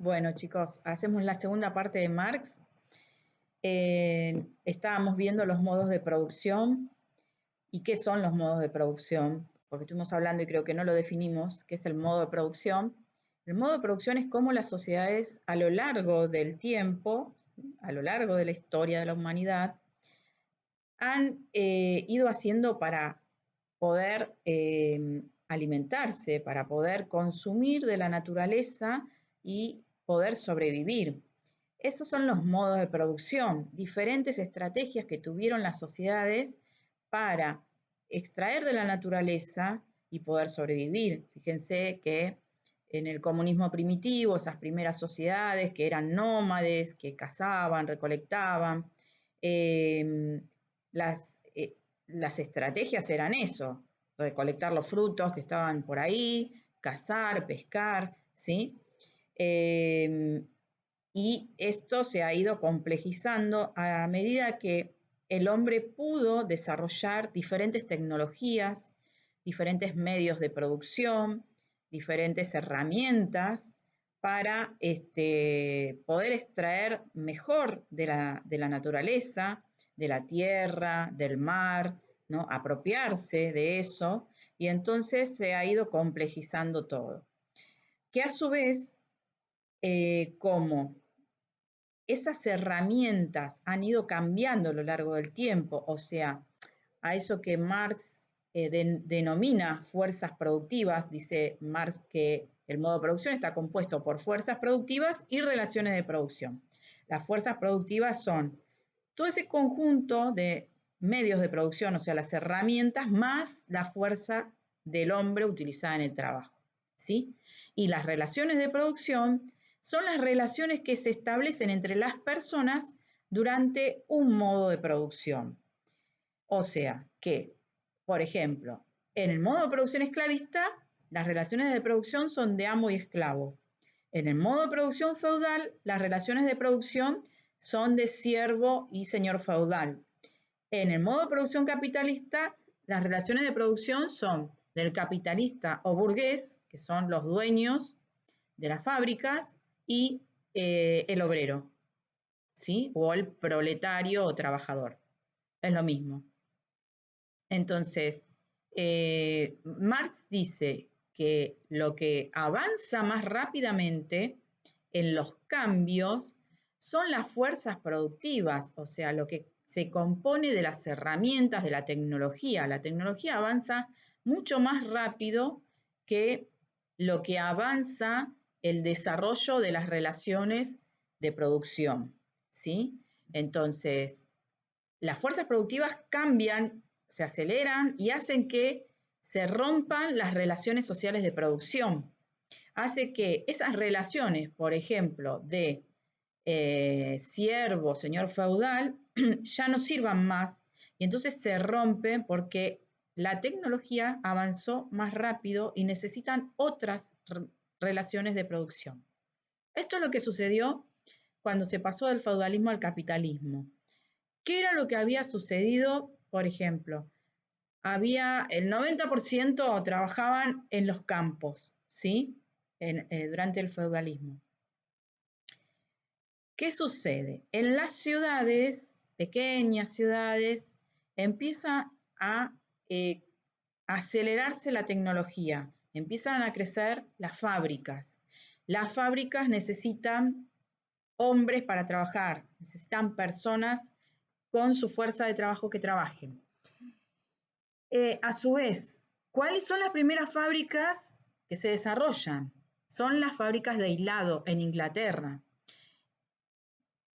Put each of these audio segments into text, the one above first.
Bueno, chicos, hacemos la segunda parte de Marx. Estábamos viendo los modos de producción y qué son los modos de producción, porque estuvimos hablando y creo que no lo definimos, qué es el modo de producción. El modo de producción es cómo las sociedades a lo largo del tiempo, a lo largo de la historia de la humanidad, han ido haciendo para poder alimentarse, para poder consumir de la naturaleza y poder sobrevivir. Esos son los modos de producción, diferentes estrategias que tuvieron las sociedades para extraer de la naturaleza y poder sobrevivir. Fíjense que en el comunismo primitivo, esas primeras sociedades que eran nómades, que cazaban, recolectaban, eh, las, eh, las estrategias eran eso, recolectar los frutos que estaban por ahí, cazar, pescar, ¿sí? Y esto se ha ido complejizando a medida que el hombre pudo desarrollar diferentes tecnologías, diferentes medios de producción, diferentes herramientas para poder extraer mejor de la naturaleza, de la tierra, del mar, ¿no? Apropiarse de eso, y entonces se ha ido complejizando todo. Que a su vez, como esas herramientas han ido cambiando a lo largo del tiempo, o sea, a eso que Marx denomina fuerzas productivas, dice Marx que el modo de producción está compuesto por fuerzas productivas y relaciones de producción. Las fuerzas productivas son todo ese conjunto de medios de producción, o sea, las herramientas más la fuerza del hombre utilizada en el trabajo, ¿sí? Y las relaciones de producción son las relaciones que se establecen entre las personas durante un modo de producción. O sea, que, por ejemplo, en el modo de producción esclavista, las relaciones de producción son de amo y esclavo. En el modo de producción feudal, las relaciones de producción son de siervo y señor feudal. En el modo de producción capitalista, las relaciones de producción son del capitalista o burgués, que son los dueños de las fábricas, y el obrero, ¿sí? O el proletario o trabajador. Es lo mismo. Entonces, Marx dice que lo que avanza más rápidamente en los cambios son las fuerzas productivas, o sea, lo que se compone de las herramientas, de la tecnología. La tecnología avanza mucho más rápido que lo que avanza el desarrollo de las relaciones de producción, ¿sí? Entonces, las fuerzas productivas cambian, se aceleran y hacen que se rompan las relaciones sociales de producción. Hace que esas relaciones, por ejemplo, de siervo, señor feudal, ya no sirvan más y entonces se rompen porque la tecnología avanzó más rápido y necesitan otras relaciones de producción. Esto es lo que sucedió cuando se pasó del feudalismo al capitalismo. ¿Qué era lo que había sucedido? Por ejemplo, había el 90% trabajaban en los campos, ¿sí? Durante el feudalismo. ¿Qué sucede? En las ciudades, pequeñas ciudades, empieza a acelerarse la tecnología, empiezan a crecer las fábricas. Las fábricas necesitan hombres para trabajar, necesitan personas con su fuerza de trabajo que trabajen. A su vez, ¿cuáles son las primeras fábricas que se desarrollan? Son las fábricas de hilado en Inglaterra.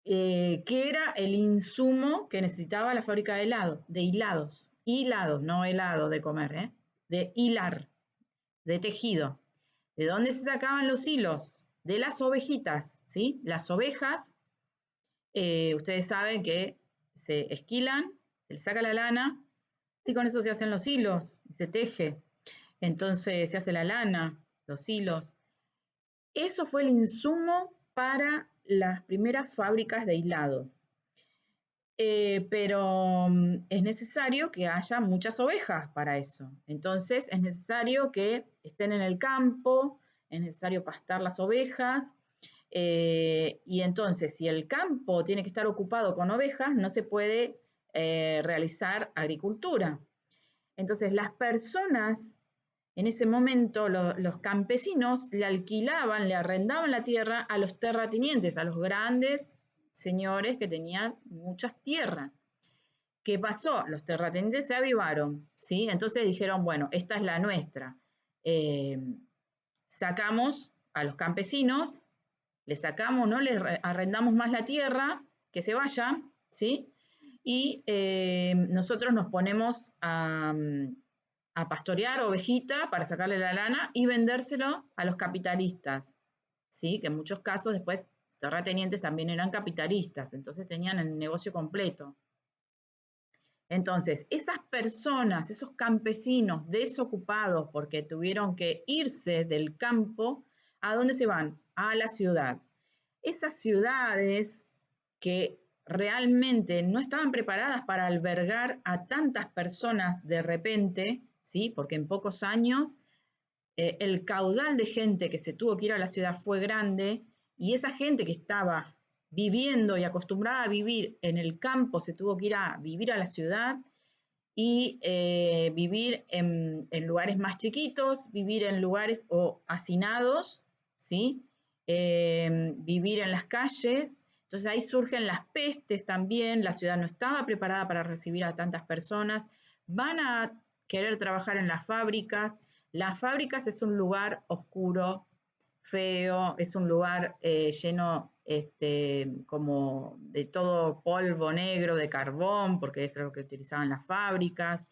¿Qué era el insumo que necesitaba la fábrica de helado? De hilados. Hilados, no helado de comer, de hilar, de tejido. ¿De dónde se sacaban los hilos? De las ovejitas, ¿sí? Las ovejas, ustedes saben que se esquilan, se les saca la lana y con eso se hacen los hilos, se teje. Entonces se hace la lana, los hilos. Eso fue el insumo para las primeras fábricas de hilado. Pero es necesario que haya muchas ovejas para eso. Entonces es necesario que estén en el campo, es necesario pastar las ovejas. Y entonces, si el campo tiene que estar ocupado con ovejas, no se puede realizar agricultura. Entonces, las personas, en ese momento, los campesinos le alquilaban, le arrendaban la tierra a los terratenientes, a los grandes señores que tenían muchas tierras. ¿Qué pasó? Los terratenientes se avivaron, ¿sí? Entonces dijeron, bueno, esta es la nuestra. Sacamos a los campesinos, les sacamos, no les arrendamos más la tierra, que se vayan, ¿sí? Y nosotros nos ponemos a pastorear ovejita para sacarle la lana y vendérselo a los capitalistas, ¿sí? Que en muchos casos después los terratenientes también eran capitalistas, entonces tenían el negocio completo. Entonces, esas personas, esos campesinos desocupados porque tuvieron que irse del campo, ¿a dónde se van? A la ciudad. Esas ciudades que realmente no estaban preparadas para albergar a tantas personas de repente, ¿sí? Porque en pocos años el caudal de gente que se tuvo que ir a la ciudad fue grande y esa gente que estaba viviendo y acostumbrada a vivir en el campo se tuvo que ir a vivir a la ciudad y vivir en lugares más chiquitos, vivir en lugares o hacinados, ¿sí? Vivir en las calles. Entonces ahí surgen las pestes también, la ciudad no estaba preparada para recibir a tantas personas, van a querer trabajar en las fábricas. Las fábricas es un lugar oscuro, feo, es un lugar lleno como de todo polvo negro, de carbón, porque eso es lo que utilizaban las fábricas.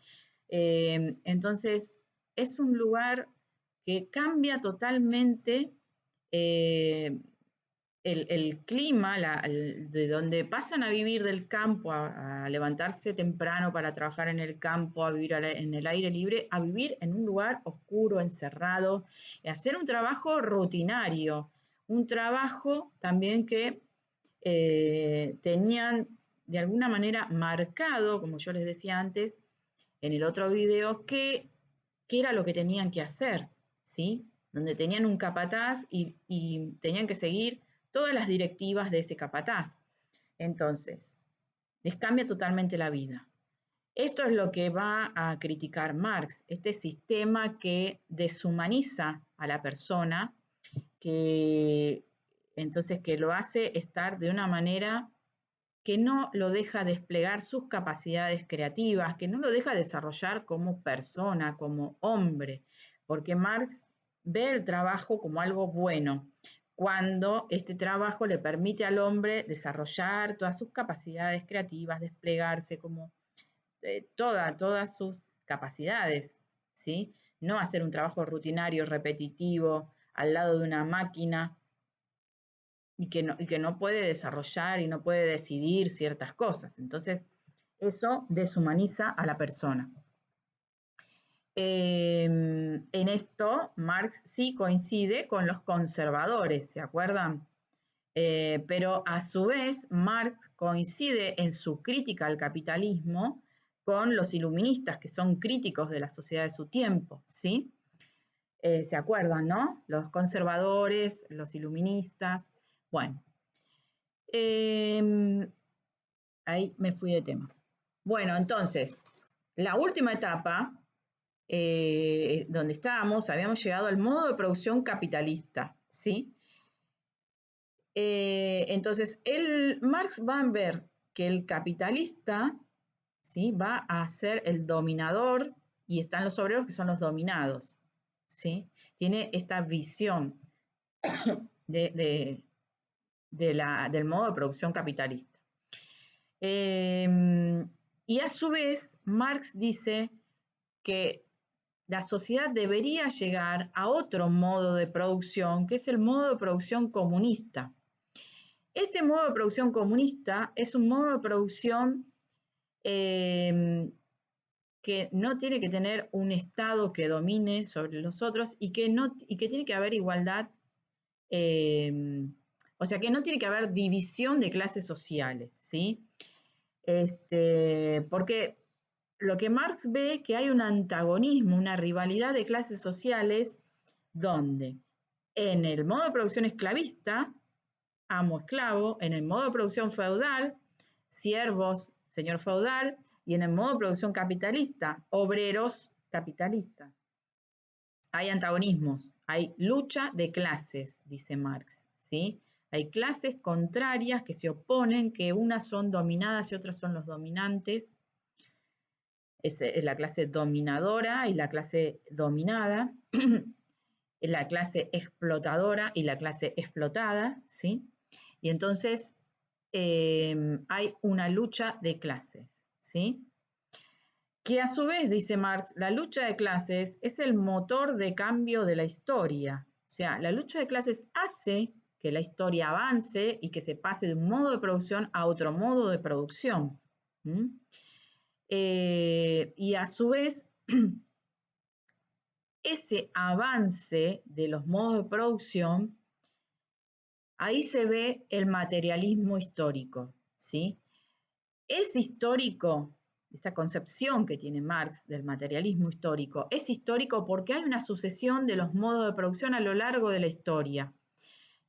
Entonces, es un lugar que cambia totalmente eh, el clima, de donde pasan a vivir del campo, a levantarse temprano para trabajar en el campo, a vivir en el aire libre, a vivir en un lugar oscuro, encerrado, a hacer un trabajo rutinario, un trabajo también que tenían de alguna manera marcado, como yo les decía antes en el otro video, qué era lo que tenían que hacer, ¿sí? Donde tenían un capataz y tenían que seguir todas las directivas de ese capataz. Entonces, les cambia totalmente la vida. Esto es lo que va a criticar Marx, este sistema que deshumaniza a la persona, que entonces que lo hace estar de una manera que no lo deja desplegar sus capacidades creativas, que no lo deja desarrollar como persona, como hombre, porque Marx ve el trabajo como algo bueno, cuando este trabajo le permite al hombre desarrollar todas sus capacidades creativas, desplegarse como todas sus capacidades, ¿sí? No hacer un trabajo rutinario, repetitivo, al lado de una máquina, y que no puede desarrollar y no puede decidir ciertas cosas. Entonces, eso deshumaniza a la persona. En esto, Marx sí coincide con los conservadores, ¿se acuerdan? Pero a su vez, Marx coincide en su crítica al capitalismo con los iluministas, que son críticos de la sociedad de su tiempo, ¿sí? ¿Se acuerdan, no? Los conservadores, los iluministas. Bueno, ahí me fui de tema. Bueno, entonces, la última etapa, donde estábamos, habíamos llegado al modo de producción capitalista, ¿sí? Entonces, Marx va a ver que el capitalista, ¿sí? Va a ser el dominador y están los obreros que son los dominados, ¿sí? Tiene esta visión del modo de producción capitalista. Y a su vez, Marx dice que la sociedad debería llegar a otro modo de producción, que es el modo de producción comunista. Este modo de producción comunista es un modo de producción que no tiene que tener un Estado que domine sobre los otros y que tiene que haber igualdad, o sea, que no tiene que haber división de clases sociales, ¿sí? Porque lo que Marx ve es que hay un antagonismo, una rivalidad de clases sociales, donde en el modo de producción esclavista amo-esclavo, en el modo de producción feudal, siervos, señor feudal, y en el modo de producción capitalista, obreros capitalistas. Hay antagonismos, hay lucha de clases, dice Marx, ¿sí? Hay clases contrarias que se oponen, que unas son dominadas y otras son los dominantes. Es la clase dominadora y la clase dominada, la clase explotadora y la clase explotada, ¿sí? Y entonces hay una lucha de clases, ¿sí? Que a su vez, dice Marx, la lucha de clases es el motor de cambio de la historia. O sea, la lucha de clases hace que la historia avance y que se pase de un modo de producción a otro modo de producción. Y a su vez, ese avance de los modos de producción, ahí se ve el materialismo histórico, ¿sí? Es histórico, esta concepción que tiene Marx del materialismo histórico, es histórico porque hay una sucesión de los modos de producción a lo largo de la historia.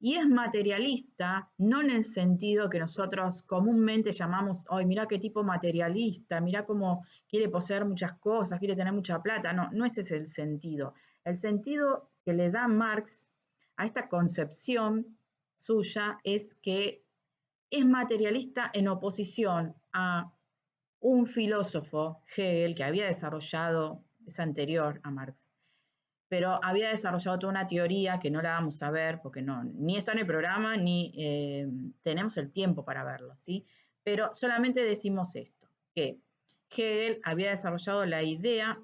Y es materialista, no en el sentido que nosotros comúnmente llamamos, ¡ay, mira qué tipo materialista! Mira cómo quiere poseer muchas cosas, quiere tener mucha plata. No, no ese es el sentido. El sentido que le da Marx a esta concepción suya es que es materialista en oposición a un filósofo, Hegel, que había desarrollado, es anterior a Marx, pero había desarrollado toda una teoría que no la vamos a ver porque no, ni está en el programa ni tenemos el tiempo para verlo, ¿sí? Pero solamente decimos esto, que Hegel había desarrollado la idea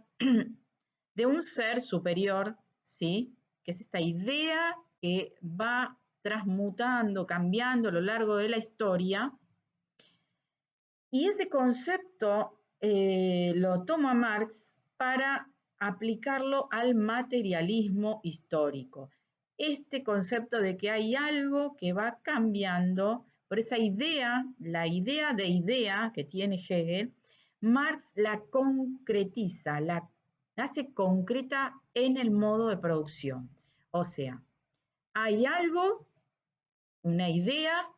de un ser superior, ¿sí? Que es esta idea que va transmutando, cambiando a lo largo de la historia. Y ese concepto lo toma Marx para aplicarlo al materialismo histórico. Este concepto de que hay algo que va cambiando, por esa idea, la idea de idea que tiene Hegel, Marx la concretiza, la hace concreta en el modo de producción. O sea, hay algo, una idea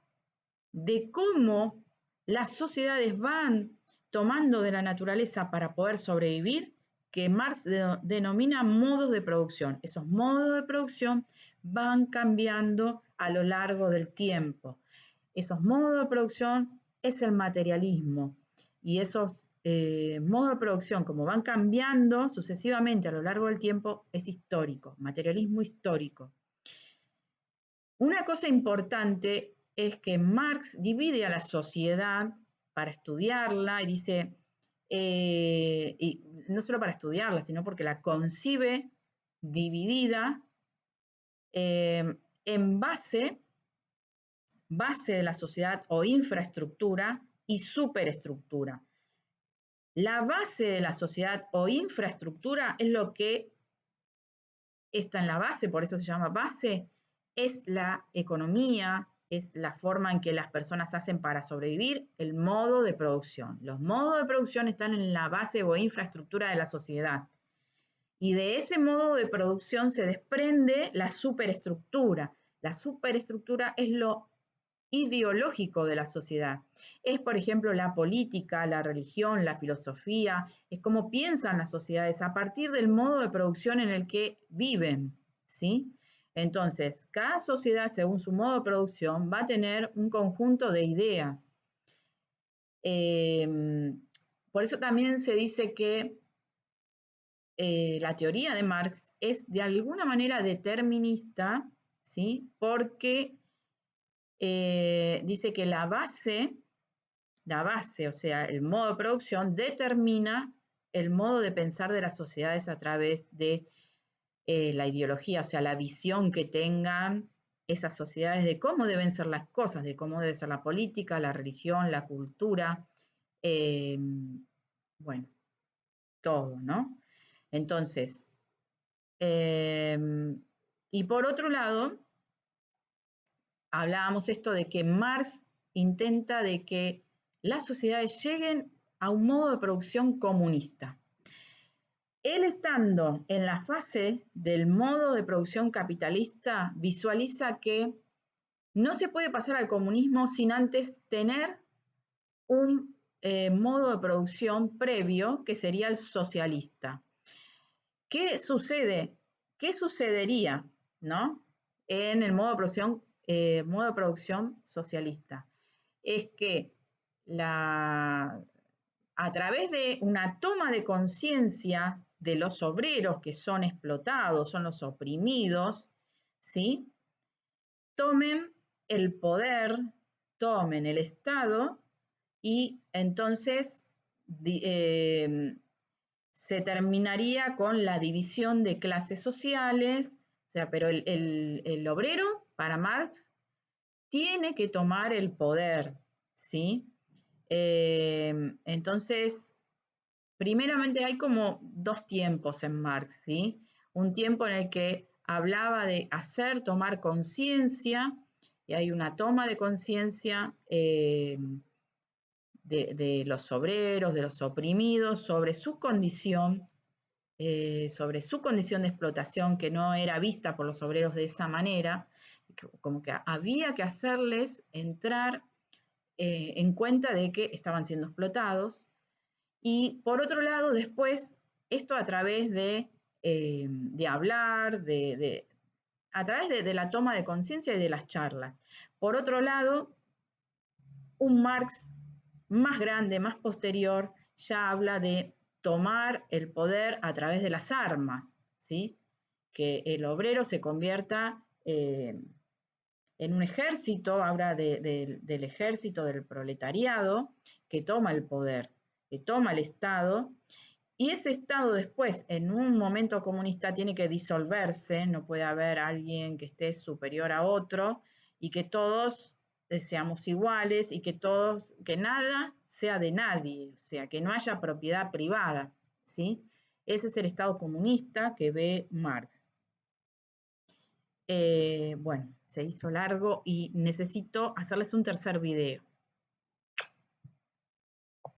de cómo las sociedades van tomando de la naturaleza para poder sobrevivir, que Marx denomina modos de producción. Esos modos de producción van cambiando a lo largo del tiempo. Esos modos de producción es el materialismo y esos modos de producción, como van cambiando sucesivamente a lo largo del tiempo, es histórico, materialismo histórico. Una cosa importante es que Marx divide a la sociedad para estudiarla y dice, y no solo para estudiarla, sino porque la concibe dividida en base de la sociedad o infraestructura y superestructura. La base de la sociedad o infraestructura es lo que está en la base, por eso se llama base, es la economía, es la forma en que las personas hacen para sobrevivir, el modo de producción. Los modos de producción están en la base o infraestructura de la sociedad. Y de ese modo de producción se desprende la superestructura. La superestructura es lo ideológico de la sociedad. Es, por ejemplo, la política, la religión, la filosofía, es cómo piensan las sociedades a partir del modo de producción en el que viven, ¿sí? Entonces, cada sociedad, según su modo de producción, va a tener un conjunto de ideas. Por eso también se dice que la teoría de Marx es de alguna manera determinista, ¿sí? Porque dice que la base, o sea, el modo de producción, determina el modo de pensar de las sociedades a través de la ideología, o sea, la visión que tengan esas sociedades de cómo deben ser las cosas, de cómo debe ser la política, la religión, la cultura, bueno, todo, ¿no? Entonces, y por otro lado, hablábamos esto de que Marx intenta de que las sociedades lleguen a un modo de producción comunista. Él, estando en la fase del modo de producción capitalista, visualiza que No se puede pasar al comunismo sin antes tener un modo de producción previo que sería el socialista. ¿Qué sucede? ¿Qué sucedería, ¿no? En el modo de producción socialista? Es que a través de una toma de conciencia de los obreros que son explotados, son los oprimidos, ¿sí? Tomen el poder, tomen el Estado y entonces se terminaría con la división de clases sociales, o sea, pero el obrero, para Marx, tiene que tomar el poder, ¿sí? Entonces, primeramente hay como dos tiempos en Marx, ¿sí? Un tiempo en el que hablaba de hacer, tomar conciencia, y hay una toma de conciencia de los obreros, de los oprimidos, sobre su condición de explotación que no era vista por los obreros de esa manera, como que había que hacerles entrar en cuenta de que estaban siendo explotados. Y por otro lado, después, esto a través de hablar, a través de la toma de conciencia y de las charlas. Por otro lado, un Marx más grande, más posterior, ya habla de tomar el poder a través de las armas, ¿sí? Que el obrero se convierta en un ejército, habla del ejército, del proletariado, que toma el poder, que toma el Estado, y ese Estado después, en un momento comunista, tiene que disolverse, no puede haber alguien que esté superior a otro, y que todos seamos iguales, y que todos, que nada sea de nadie, o sea, que no haya propiedad privada, ¿sí? Ese es el Estado comunista que ve Marx. Bueno, se hizo largo y necesito hacerles un tercer video.